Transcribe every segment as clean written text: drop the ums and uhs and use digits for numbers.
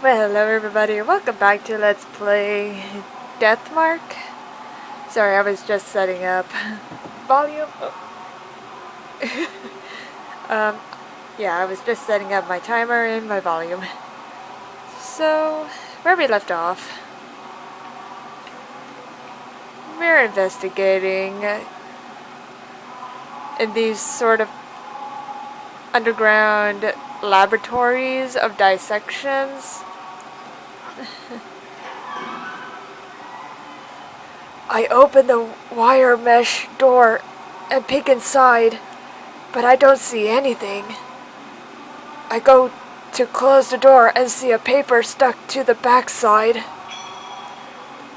Well, hello everybody, welcome back to Let's Play Deathmark. Sorry, I was just setting up volume. Yeah, I was just setting up my timer and my volume. So, where we left off, we're investigating in these sort of underground laboratories of dissections. I open the wire mesh door and peek inside, but I don't see anything. I go to close the door and see a paper stuck to the backside.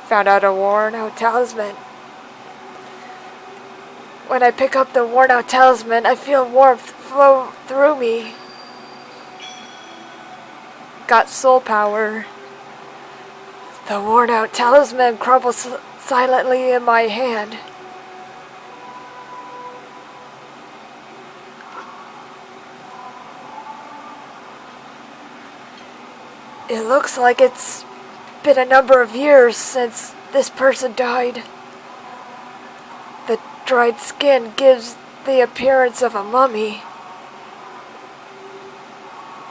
Found out a worn out talisman. When I pick up the worn out talisman, I feel warmth flow through me. Got soul power. The worn out talisman crumbles silently in my hand. It looks like it's been a number of years since this person died. The dried skin gives the appearance of a mummy.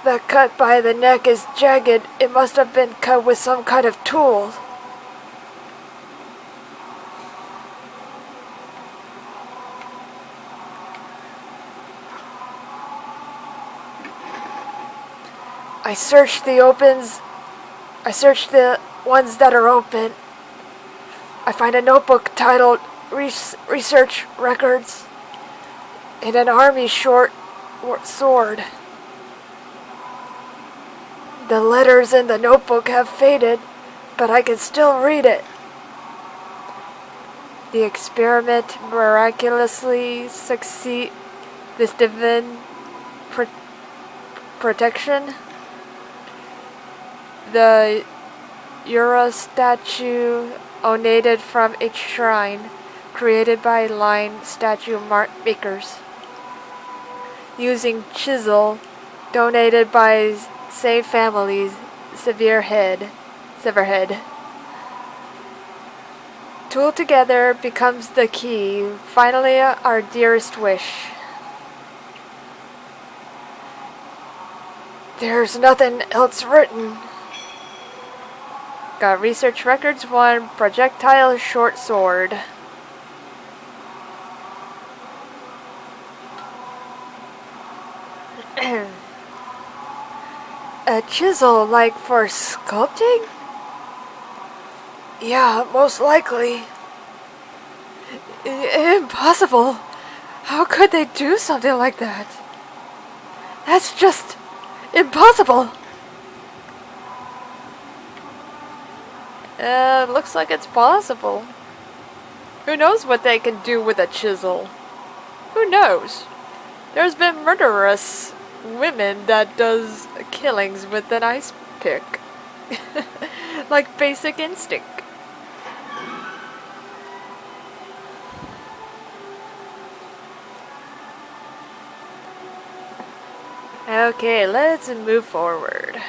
The cut by the neck is jagged. It must have been cut with some kind of tool. I search the ones that are open. I find a notebook titled Research Records and an army short sword. The letters in the notebook have faded, but I can still read it. The experiment miraculously succeed this divine protection. The Ura statue donated from a shrine created by line statue makers. Using chisel donated by same families, Severhead. Tool together becomes the key. Finally, our dearest wish. There's nothing else written. Got Research Records 1, projectile short sword. A chisel, like for sculpting? Yeah, most likely. Impossible. How could they do something like that? That's just impossible. Looks like it's possible. Who knows what they can do with a chisel? Who knows? There's been murderous women that does killings with an ice pick. Like Basic Instinct. Okay, let's move forward.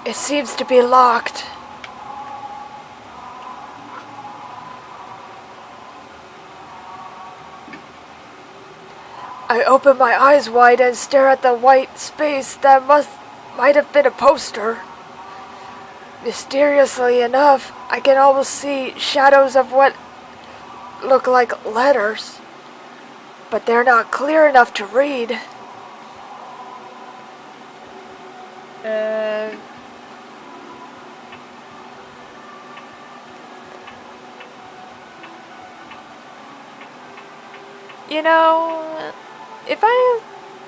It seems to be locked. I open my eyes wide and stare at the white space that might have been a poster. Mysteriously enough, I can almost see shadows of what look like letters, but they're not clear enough to read. You know, if I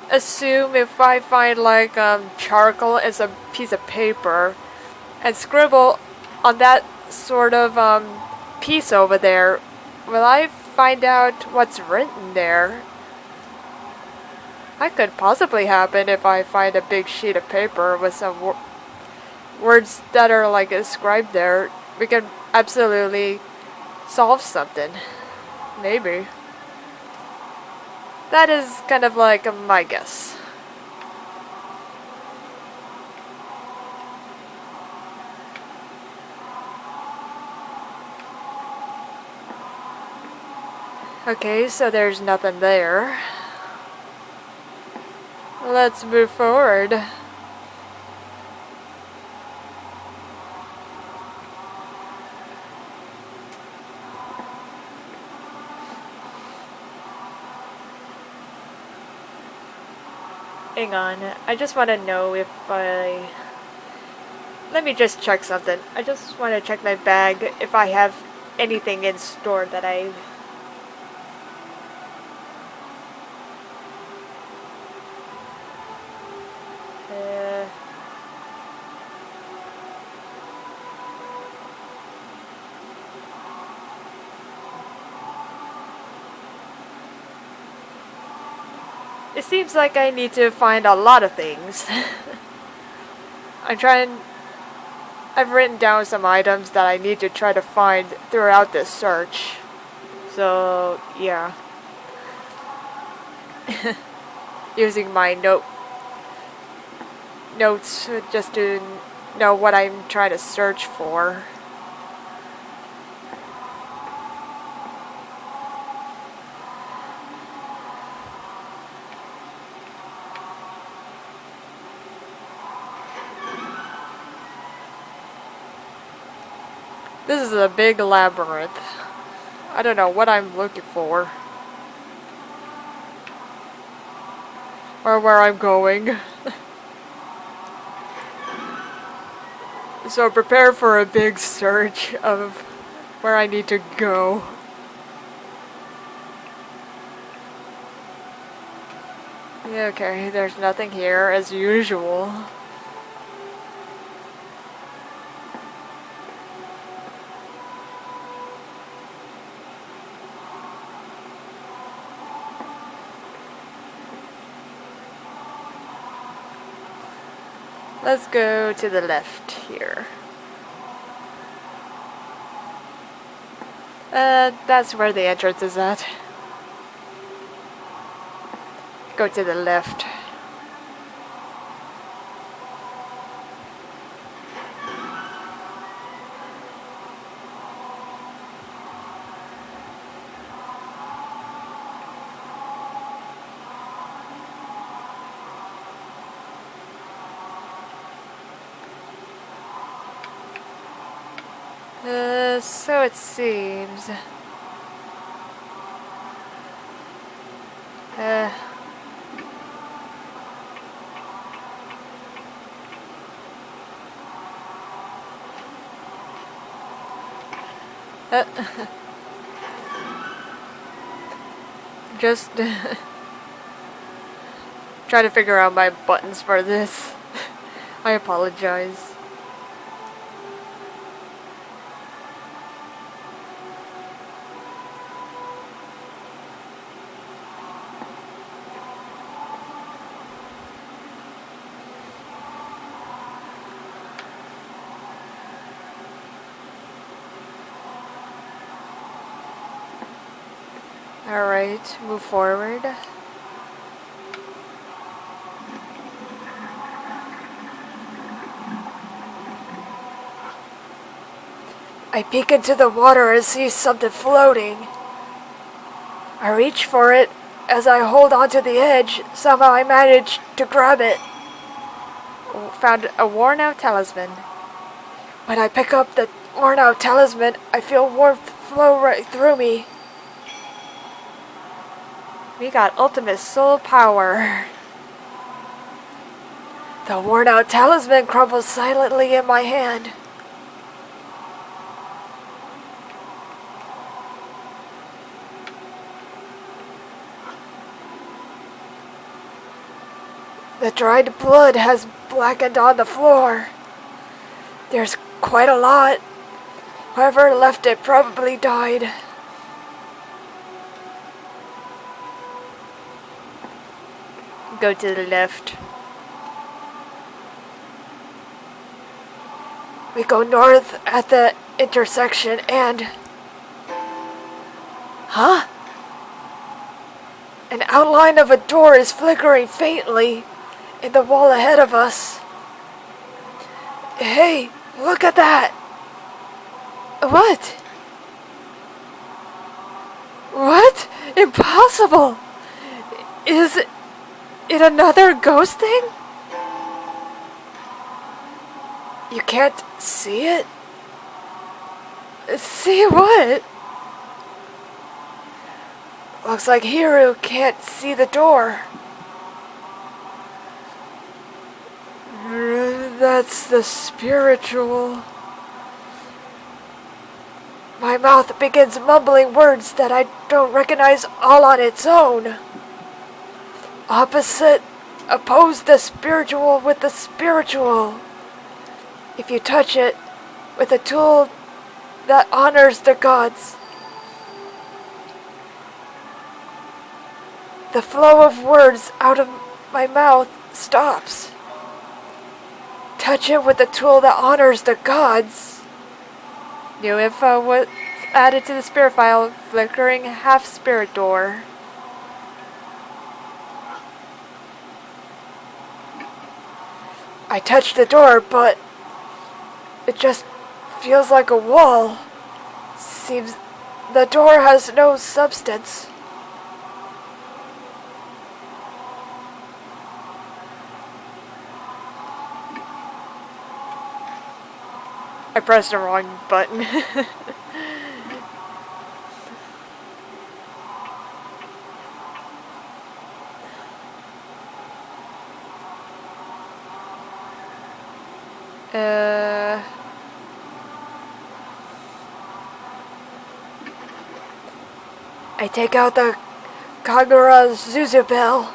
assume if I find like charcoal as a piece of paper and scribble on that sort of piece over there, will I find out what's written there? That could possibly happen if I find a big sheet of paper with some words that are like inscribed there. We can absolutely solve something. Maybe. That is kind of like my guess. Okay, so there's nothing there. Let's move forward. Hang on, I just want to know if let me just check something. I just want to check my bag if I have anything in store that I... It seems like I need to find a lot of things. I've written down some items that I need to try to find throughout this search. So, yeah. Using my notes just to know what I'm trying to search for. This is a big labyrinth. I don't know what I'm looking for. Or where I'm going. So prepare for a big search of where I need to go. Yeah, okay, there's nothing here as usual. Let's go to the left here. That's where the entrance is at. Go to the left. So it seems. Just try to figure out my buttons for this. I apologize. Alright, move forward. I peek into the water and see something floating. I reach for it. As I hold onto the edge, somehow I manage to grab it. Found a worn out talisman. When I pick up the worn out talisman, I feel warmth flow right through me. We got ultimate soul power. The worn out talisman crumbles silently in my hand. The dried blood has blackened on the floor. There's quite a lot. Whoever left it probably died. Go to the left. We go north at the intersection and... Huh? An outline of a door is flickering faintly in the wall ahead of us. Hey, look at that! What? What? Impossible! Is it another ghost thing? You can't see it? See what? Looks like Hiru can't see the door. That's the spiritual. My mouth begins mumbling words that I don't recognize all on its own. Oppose the spiritual with the spiritual. If you touch it with a tool that honors the gods. The flow of words out of my mouth stops. Touch it with a tool that honors the gods. New info was added to the spirit file, flickering half-spirit door. I touched the door, but it just feels like a wall. Seems the door has no substance. I pressed the wrong button. I take out the Kagura Zuzu bell.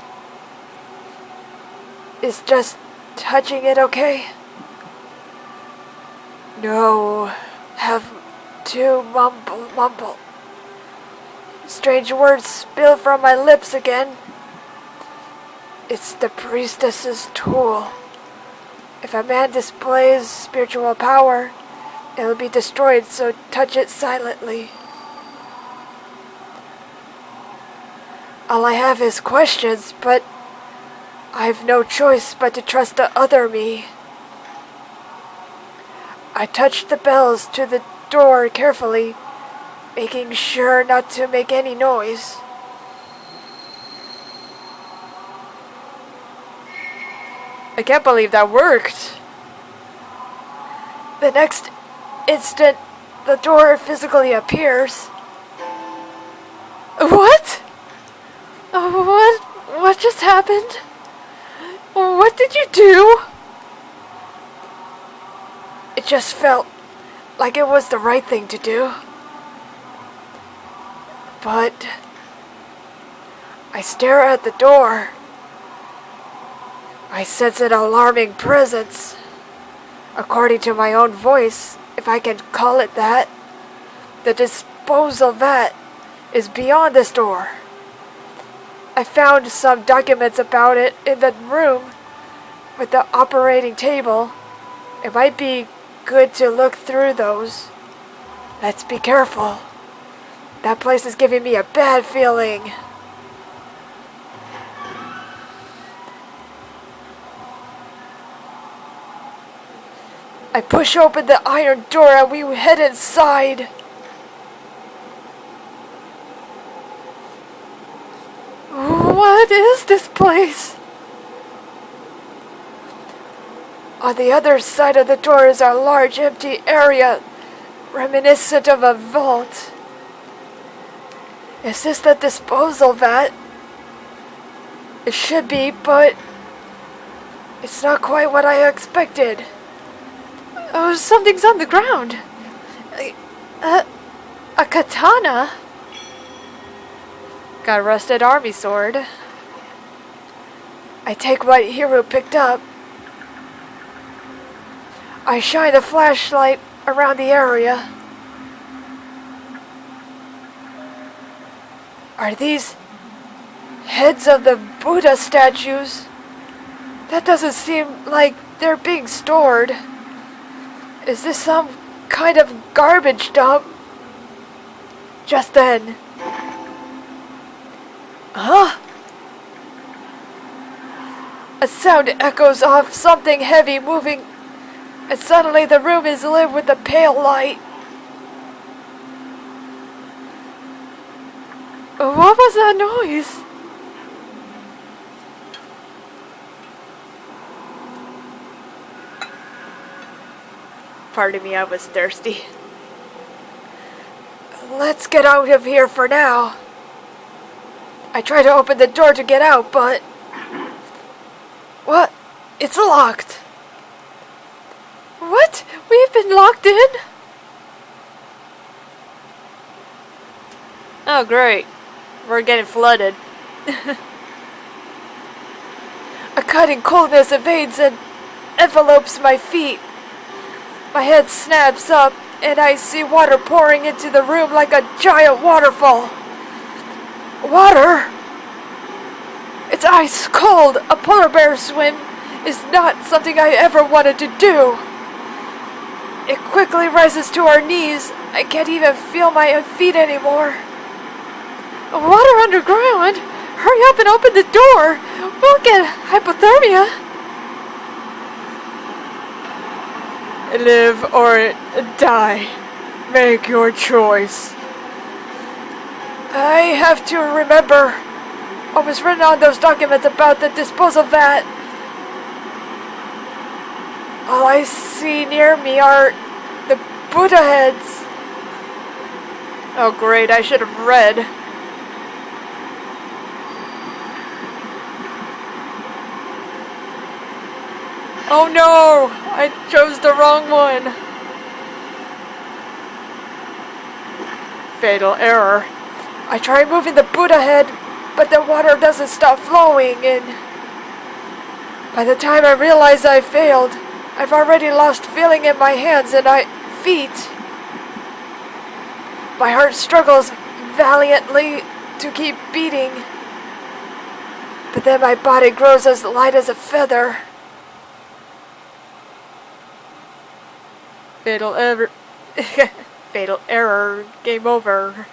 Is just touching it okay? No, have to mumble. Strange words spill from my lips again. It's the priestess's tool. If a man displays spiritual power, it will be destroyed, so touch it silently. All I have is questions, but I've no choice but to trust the other me. I touched the bells to the door carefully, making sure not to make any noise. I can't believe that worked. The next instant, the door physically appears. What? What just happened? What did you do? It just felt like it was the right thing to do. But I stare at the door. I sense an alarming presence. According to my own voice, if I can call it that, the disposal vat is beyond this door. I found some documents about it in the room with the operating table. It might be good to look through those. Let's be careful. That place is giving me a bad feeling. I push open the iron door and we head inside. What is this place? On the other side of the door is a large empty area, reminiscent of a vault. Is this the disposal vat? It should be, but it's not quite what I expected. Oh, something's on the ground. A katana? Got a rusted army sword. I take what Hiru picked up. I shine a flashlight around the area. Are these heads of the Buddha statues? That doesn't seem like they're being stored. Is this some kind of garbage dump? Just then. Huh? A sound echoes off something heavy moving, and suddenly the room is lit with a pale light. What was that noise? Pardon me, I was thirsty. Let's get out of here for now. I try to open the door to get out, but... What? It's locked. What? We've been locked in? Oh, great. We're getting flooded. A cutting coldness evades and envelopes my feet. My head snaps up, and I see water pouring into the room like a giant waterfall. Water? It's ice cold. A polar bear swim is not something I ever wanted to do. It quickly rises to our knees. I can't even feel my feet anymore. Water underground? Hurry up and open the door. We'll get hypothermia. Live or die. Make your choice. I have to remember what was written on those documents about the disposal vat. All I see near me are the Buddha heads. Oh great, I should have read. Oh no! I chose the wrong one. Fatal error. I try moving the Buddha head, but the water doesn't stop flowing, and by the time I realize I failed, I've already lost feeling in my hands and feet. My heart struggles valiantly to keep beating, but then my body grows as light as a feather. Fatal error. Fatal error. Game over.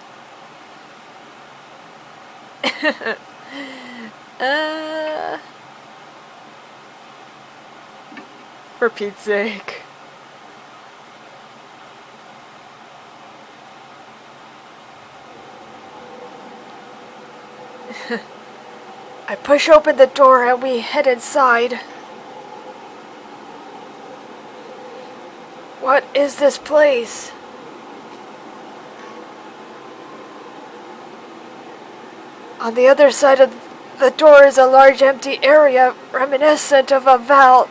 For Pete's sake. I push open the door and we head inside. What is this place? On the other side of the door is a large empty area reminiscent of a vault.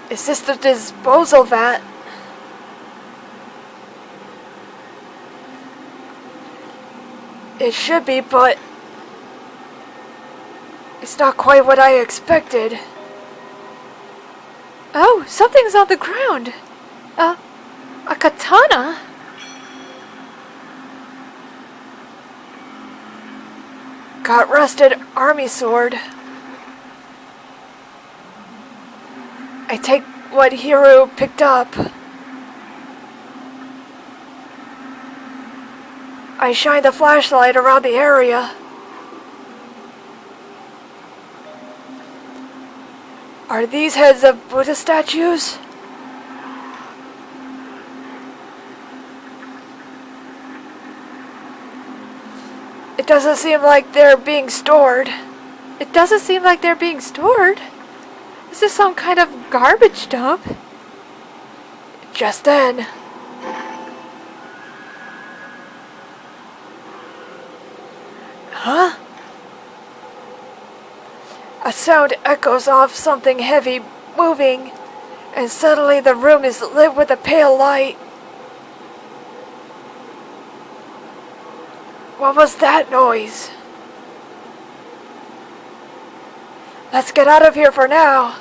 Is this the disposal vat? It should be, but it's not quite what I expected. Oh, something's on the ground. A katana? Got rusted army sword. I take what Hiru picked up. I shine the flashlight around the area. Are these heads of Buddha statues? It doesn't seem like they're being stored. It doesn't seem like they're being stored. Is this some kind of garbage dump? Just then. Huh? A sound echoes off something heavy moving, and suddenly the room is lit with a pale light. What was that noise? Let's get out of here for now.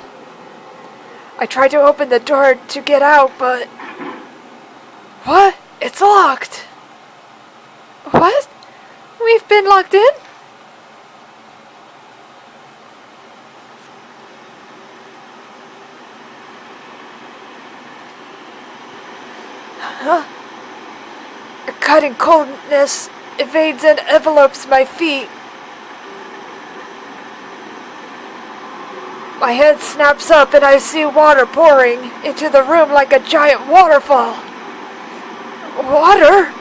I tried to open the door to get out, but... What? It's locked! What? We've been locked in? Huh? A cutting coldness evades and envelopes my feet. My head snaps up and I see water pouring into the room like a giant waterfall. Water?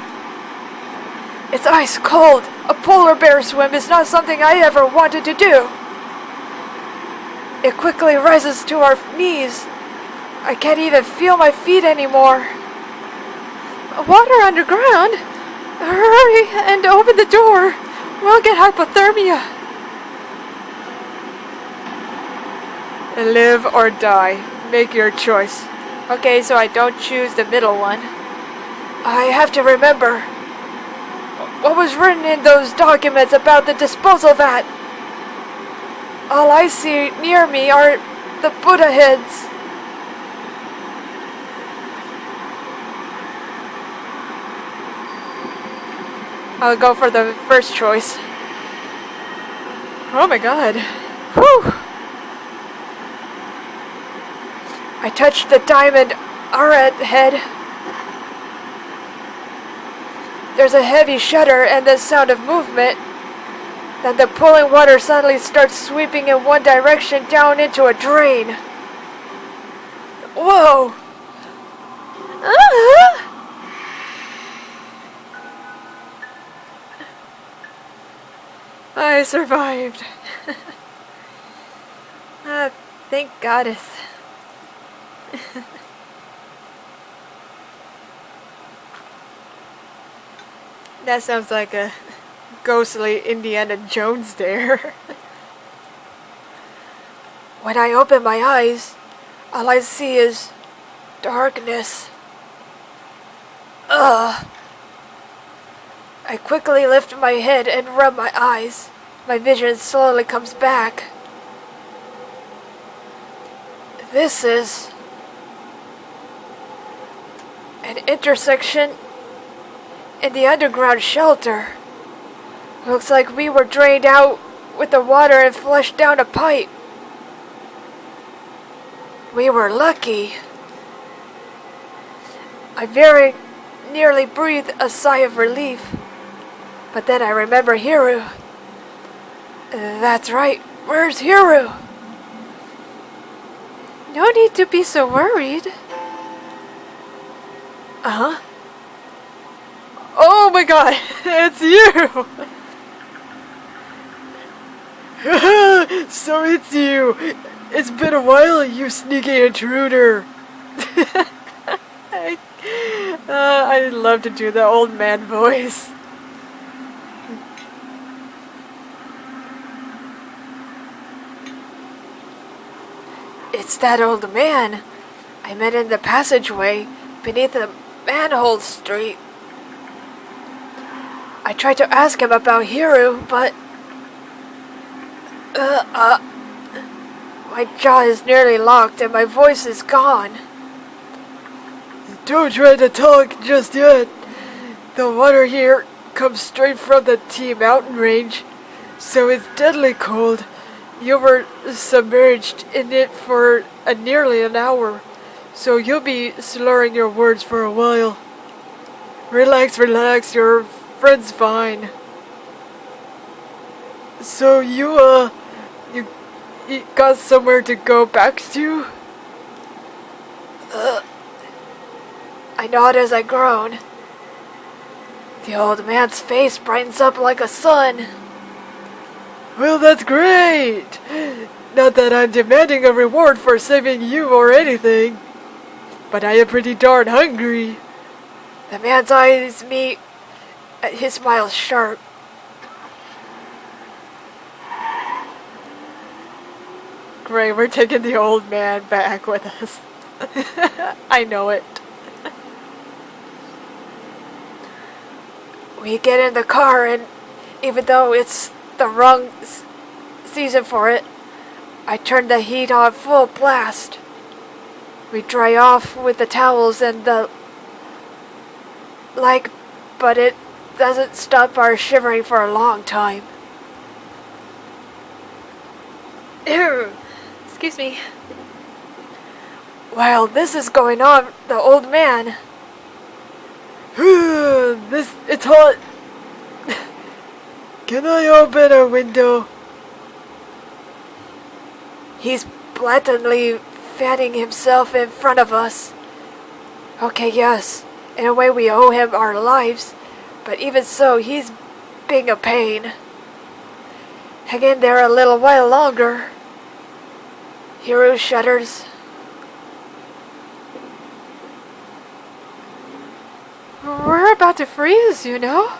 It's ice cold. A polar bear swim is not something I ever wanted to do. It quickly rises to our knees. I can't even feel my feet anymore. Water underground? Hurry and open the door. We'll get hypothermia. Live or die. Make your choice. Okay, so I don't choose the middle one. I have to remember. What was written in those documents about the disposal vat? All I see near me are the Buddha heads. I'll go for the first choice. Oh my god. Whew! I touched the diamond arrowhead head. There's a heavy shudder and the sound of movement. Then the pooling water suddenly starts sweeping in one direction down into a drain. Whoa! Ah! I survived. Thank goddess. That sounds like a ghostly Indiana Jones there. When I open my eyes, all I see is darkness. Ugh. I quickly lift my head and rub my eyes. My vision slowly comes back. This is an intersection in the underground shelter. Looks like we were drained out with the water and flushed down a pipe. We were lucky. I very nearly breathed a sigh of relief. But then I remember Hiru. That's right. Where's Hiru? No need to be so worried. Uh-huh. Oh my god, it's you! So it's you. It's been a while, you sneaky intruder. I'd love to do the old man voice. It's that old man I met in the passageway beneath the manhole street. I tried to ask him about Hiru, but... my jaw is nearly locked and my voice is gone. Don't try to talk just yet. The water here comes straight from the T mountain range, so it's deadly cold. You were submerged in it for nearly an hour, so you'll be slurring your words for a while. Relax, relax, your friend's fine. So you got somewhere to go back to? I nod as I groan. The old man's face brightens up like a sun. Well, that's great! Not that I'm demanding a reward for saving you or anything, but I am pretty darn hungry. The man's eyes meet. His smile's sharp. Great, we're taking the old man back with us. I know it. We get in the car and even though it's the wrong season for it, I turn the heat on full blast. We dry off with the towels and but it doesn't stop our shivering for a long time. Excuse me. While this is going on, the old man... It's hot. Can I open a window? He's blatantly fanning himself in front of us. Okay, yes, in a way we owe him our lives, but even so, he's being a pain. Hang in there a little while longer. Hiro shudders. We're about to freeze, you know?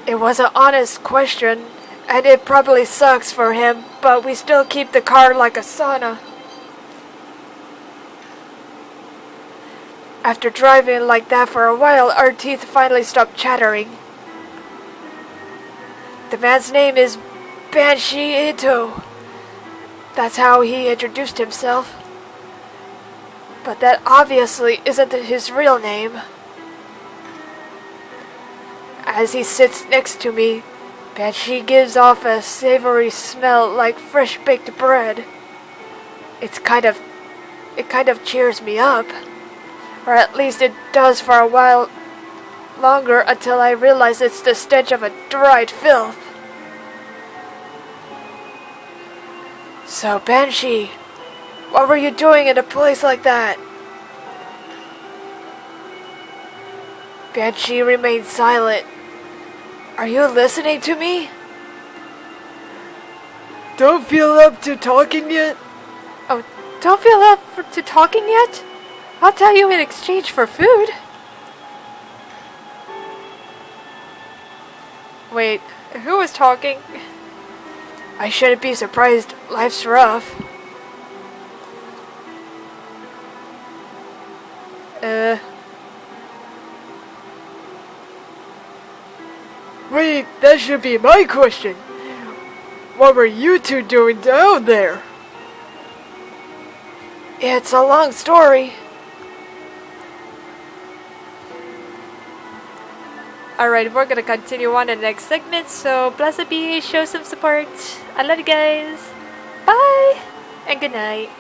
It was an honest question, and it probably sucks for him, but we still keep the car like a sauna. After driving like that for a while, our teeth finally stopped chattering. The man's name is Banshee Ito. That's how he introduced himself. But that obviously isn't his real name. As he sits next to me, Banshee gives off a savory smell like fresh baked bread. It kind of cheers me up. Or at least it does for a while longer until I realize it's the stench of a dried filth. So Banshee, what were you doing in a place like that? Banshee remained silent. Are you listening to me? Don't feel up to talking yet? Oh, don't feel up to talking yet? I'll tell you in exchange for food. Wait, who was talking? I shouldn't be surprised. Life's rough. Wait, that should be my question. What were you two doing down there? It's a long story. Alright, we're gonna continue on in the next segment, so blessed be, show some support. I love you guys. Bye! And good night.